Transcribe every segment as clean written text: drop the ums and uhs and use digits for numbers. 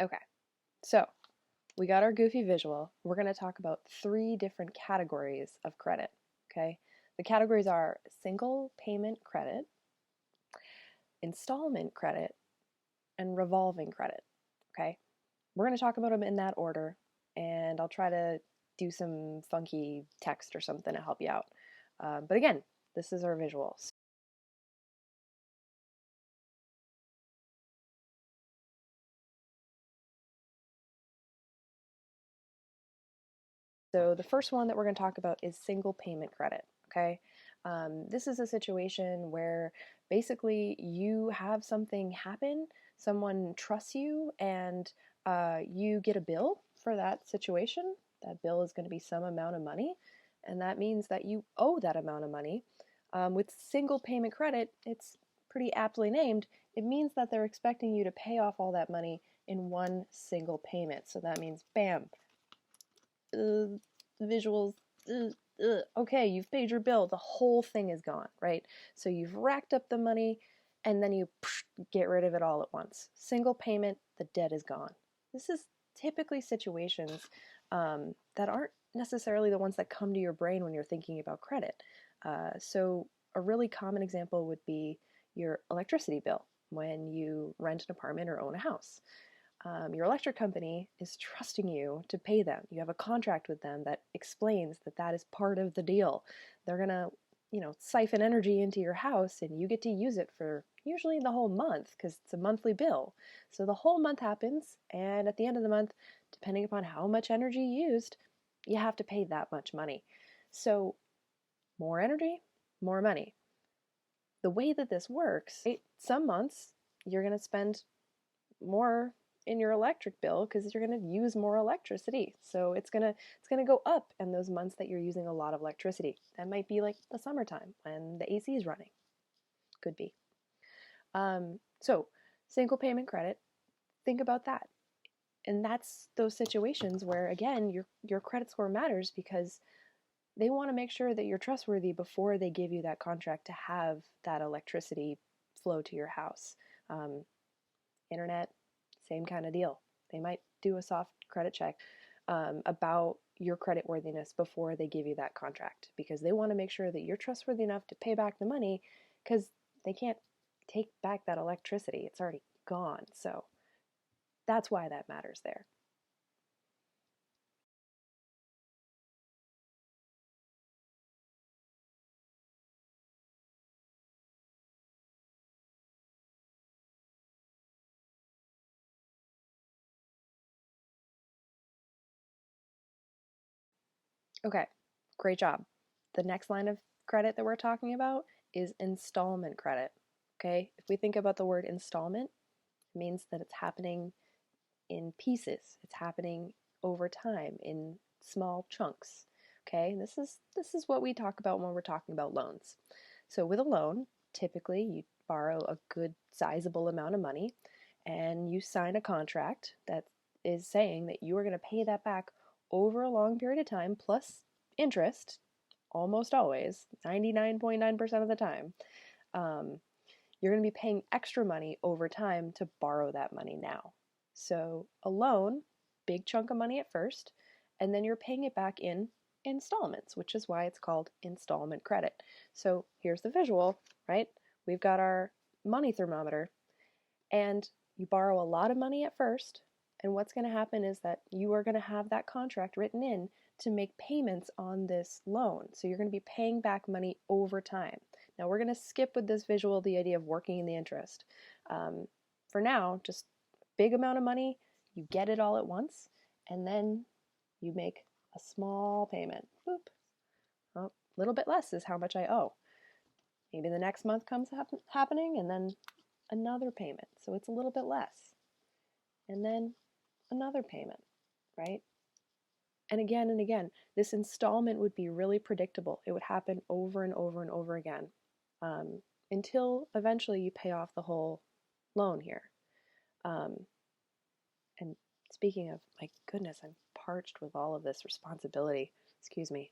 Okay, so we got our goofy visual. We're going to talk about three different categories of credit. Okay, the categories are single payment credit, installment credit, and revolving credit. Okay, we're going to talk about them in that order, and I'll try to do some funky text or something to help you out. But again, this is our visuals. So the first one that we're going to talk about is single payment credit. Okay, this is a situation where basically you have something happen, someone trusts you, and you get a bill for that situation. That bill is going to be some amount of money, and that means that you owe that amount of money. With single payment credit, it's pretty aptly named. It means that they're expecting you to pay off all that money in one single payment. So that means, bam, visuals. Okay, you've paid your bill. The whole thing is gone, right? So you've racked up the money and then you get rid of it all at once. Single payment, the debt is gone. This is typically situations that aren't necessarily the ones that come to your brain when you're thinking about credit. So a really common example would be your electricity bill when you rent an apartment or own a house. Your electric company is trusting you to pay them. You have a contract with them that explains that that is part of the deal. They're going to, siphon energy into your house and you get to use it for usually the whole month because it's a monthly bill. So the whole month happens, and at the end of the month, depending upon how much energy you used, you have to pay that much money. So more energy, more money. The way that this works, right, some months you're going to spend more in your electric bill because you're going to use more electricity. So it's going to go up in those months that you're using a lot of electricity. That might be like the summertime when the AC is running. Could be. So single payment credit, think about that. And that's those situations where again your credit score matters because they want to make sure that you're trustworthy before they give you that contract to have that electricity flow to your house. Um, Internet, same kind of deal. They might do a soft credit check about your credit worthiness before they give you that contract because they want to make sure that you're trustworthy enough to pay back the money because they can't take back that electricity. It's already gone. So that's why that matters there. Okay, great job. The next line of credit that we're talking about is installment credit. Okay, if we think about the word installment, it means that it's happening in pieces. It's happening over time in small chunks. Okay, this is what we talk about when we're talking about loans. So with a loan, typically you borrow a good sizable amount of money and you sign a contract that is saying that you are going to pay that back over a long period of time plus interest, almost always, 99.9% of the time. Um, you're going to be paying extra money over time to borrow that money now. So a loan, big chunk of money at first, and then you're paying it back in installments, which is why it's called installment credit. So here's the visual, right? We've got our money thermometer, and you borrow a lot of money at first, and what's going to happen is that you are going to have that contract written in to make payments on this loan. So you're going to be paying back money over time. Now we're going to skip with this visual the idea of working in the interest. For now, just big amount of money, you get it all at once, and then you make a small payment. Boop. Oh, a little bit less is how much I owe. Maybe the next month comes happening, and then another payment. So it's a little bit less. And then another payment, right? And again, this installment would be really predictable. It would happen over and over and over again um, until eventually you pay off the whole loan here. Um, and speaking of, my goodness, I'm parched with all of this responsibility. Excuse me.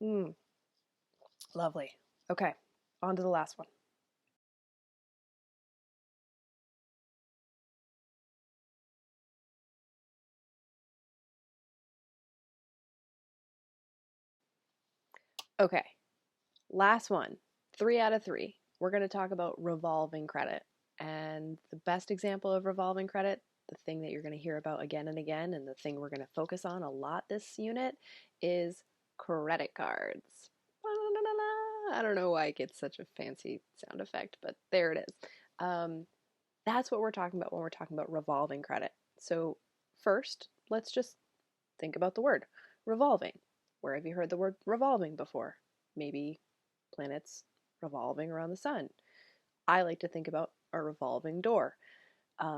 Mm, lovely. Okay. on to the last one. Okay, last one. 3 out of 3. We're going to talk about revolving credit. And the best example of revolving credit, the thing that you're going to hear about again and again, and the thing we're going to focus on a lot this unit, is credit cards. I don't know why it gets such a fancy sound effect, but there it is. That's what we're talking about when we're talking about revolving credit. So, first, let's just think about the word revolving. Where have you heard the word revolving before? Maybe planets revolving around the sun. I like to think about a revolving door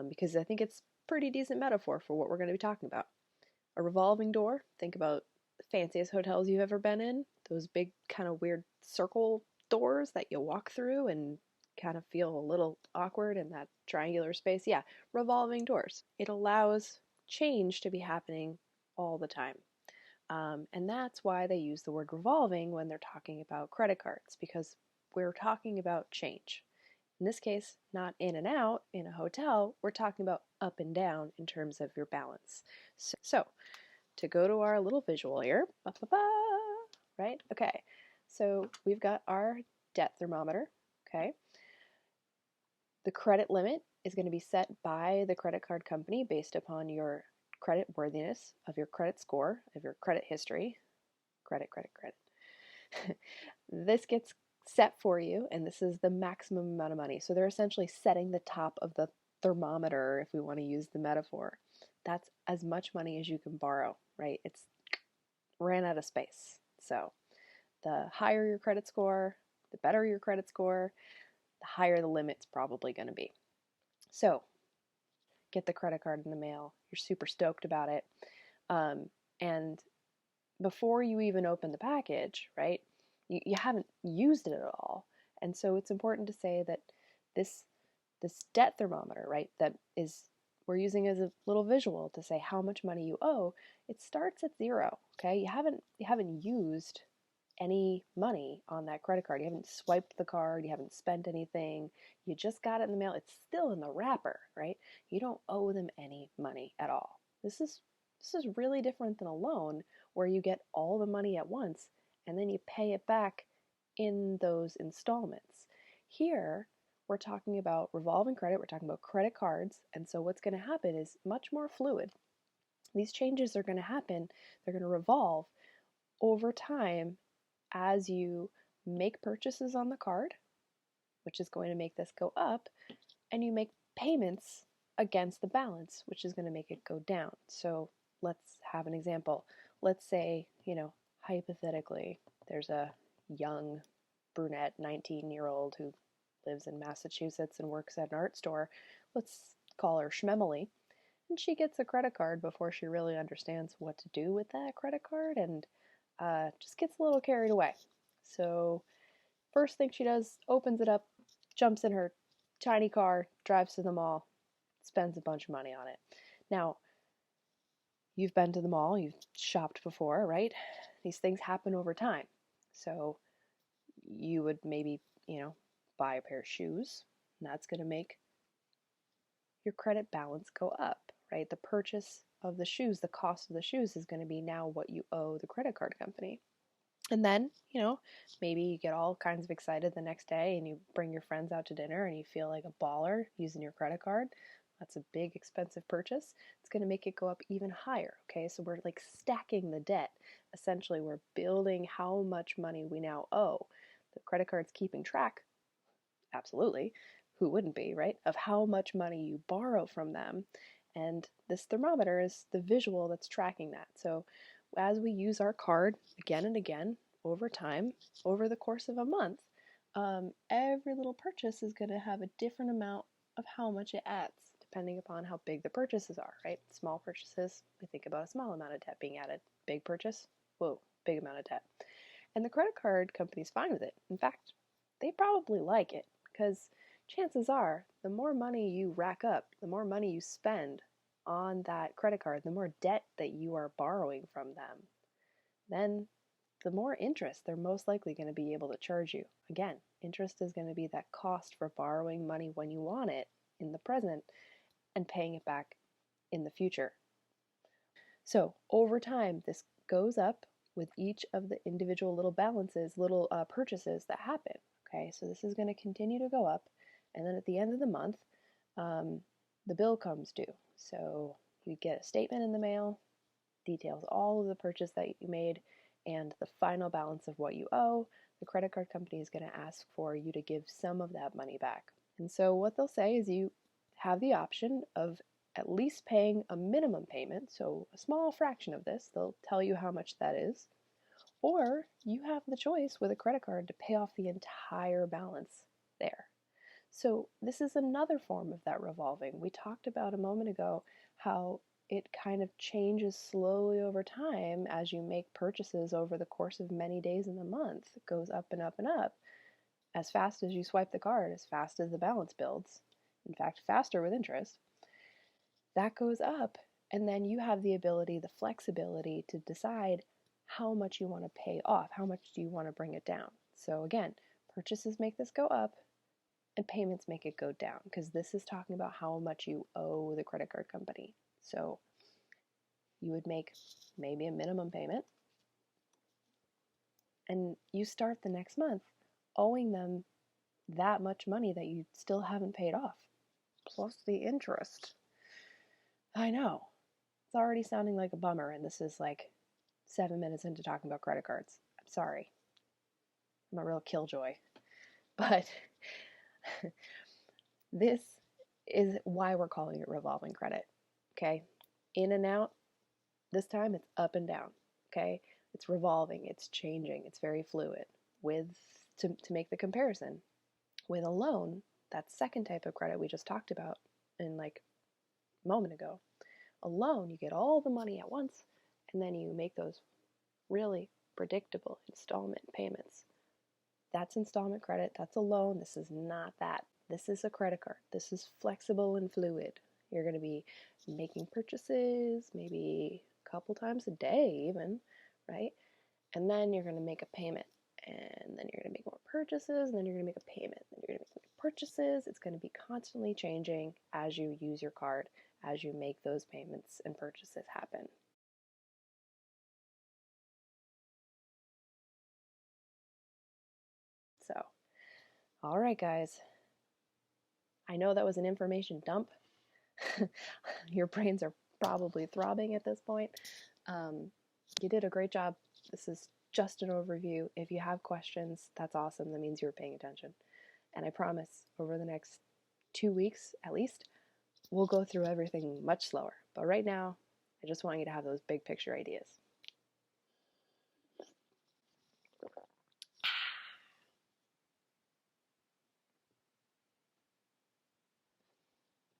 because I think it's a pretty decent metaphor for what we're going to be talking about. A revolving door, think about the fanciest hotels you've ever been in, those big kind of weird circle doors that you walk through and kind of feel a little awkward in that triangular space. Yeah, revolving doors. It allows change to be happening all the time. And that's why they use the word revolving when they're talking about credit cards, because we're talking about change. In this case, not in and out in a hotel, we're talking about up and down in terms of your balance. So to go to our little visual here, right? Okay, so we've got our debt thermometer, okay? The credit limit is going to be set by the credit card company based upon your credit worthiness of your credit score, of your credit history. Credit. This gets set for you, and this is the maximum amount of money. So they're essentially setting the top of the thermometer, if we want to use the metaphor. That's as much money as you can borrow, right? It's ran out of space. So the higher your credit score, the better your credit score, the higher the limit's probably going to be. So get the credit card in the mail. You're super stoked about it. And before you even open the package, right, you haven't used it at all. And so it's important to say that this debt thermometer, right, that is we're using as a little visual to say how much money you owe, it starts at 0, okay? You haven't used any money on that credit card. You haven't swiped the card, you haven't spent anything. You just got it in the mail. It's still in the wrapper, right? You don't owe them any money at all. This is really different than a loan where you get all the money at once and then you pay it back in those installments. Here, we're talking about revolving credit, we're talking about credit cards, and so what's going to happen is much more fluid. These changes are going to happen, they're going to revolve over time as you make purchases on the card, which is going to make this go up, and you make payments against the balance, which is going to make it go down. So let's have an example. Let's say, hypothetically, there's a young brunette 19-year-old who lives in Massachusetts and works at an art store. Let's call her Schmemily. And she gets a credit card before she really understands what to do with that credit card and just gets a little carried away. So, first thing she does, opens it up, jumps in her tiny car, drives to the mall, spends a bunch of money on it. Now, you've been to the mall, you've shopped before, right? These things happen over time. So, you would maybe, buy a pair of shoes, and that's going to make your credit balance go up, right? The purchase of the shoes, the cost of the shoes is going to be now what you owe the credit card company. And then, maybe you get all kinds of excited the next day and you bring your friends out to dinner and you feel like a baller using your credit card. That's a big expensive purchase. It's going to make it go up even higher, okay? So we're like stacking the debt. Essentially, we're building how much money we now owe. The credit card's keeping track, absolutely, who wouldn't be, right, of how much money you borrow from them. And this thermometer is the visual that's tracking that. So as we use our card again and again over time, over the course of a month, every little purchase is going to have a different amount of how much it adds, depending upon how big the purchases are, right? Small purchases, we think about a small amount of debt being added. Big purchase, whoa, big amount of debt. And the credit card company's fine with it. In fact, they probably like it because chances are the more money you rack up, the more money you spend on that credit card, the more debt that you are borrowing from them, then the more interest they're most likely going to be able to charge you. Again, interest is going to be that cost for borrowing money when you want it in the present and paying it back in the future. So over time, this goes up with each of the individual little balances, little purchases that happen. Okay, so this is going to continue to go up, and then at the end of the month, the bill comes due. So you get a statement in the mail, details all of the purchase that you made and the final balance of what you owe. The credit card company is going to ask for you to give some of that money back. And so what they'll say is you have the option of at least paying a minimum payment, so a small fraction of this, they'll tell you how much that is, or you have the choice with a credit card to pay off the entire balance there. So this is another form of that revolving. We talked about a moment ago how it kind of changes slowly over time as you make purchases over the course of many days in the month. It goes up and up and up. As fast as you swipe the card, as fast as the balance builds, in fact, faster with interest, that goes up. And then you have the ability, the flexibility to decide how much you want to pay off, how much do you want to bring it down. So again, purchases make this go up, and payments make it go down because this is talking about how much you owe the credit card company. So you would make maybe a minimum payment and you start the next month owing them that much money that you still haven't paid off, plus the interest. I know, it's already sounding like a bummer, and this is like 7 minutes into talking about credit cards. I'm sorry. I'm a real killjoy. But this is why we're calling it revolving credit, okay? In and out, this time it's up and down, okay? It's revolving, it's changing, it's very fluid. To make the comparison, with a loan, that second type of credit we just talked about in like a moment ago, a loan, you get all the money at once, and then you make those really predictable installment payments. That's installment credit, that's a loan, this is not that. This is a credit card. This is flexible and fluid. You're going to be making purchases maybe a couple times a day even, right? And then you're going to make a payment. And then you're going to make more purchases, and then you're going to make a payment. Then you're going to make more purchases. It's going to be constantly changing as you use your card, as you make those payments and purchases happen. So, all right, guys. I know that was an information dump. Your brains are probably throbbing at this point. You did a great job. This is just an overview. If you have questions, that's awesome. That means you're paying attention. And I promise, over the next 2 weeks at least, we'll go through everything much slower. But right now, I just want you to have those big picture ideas.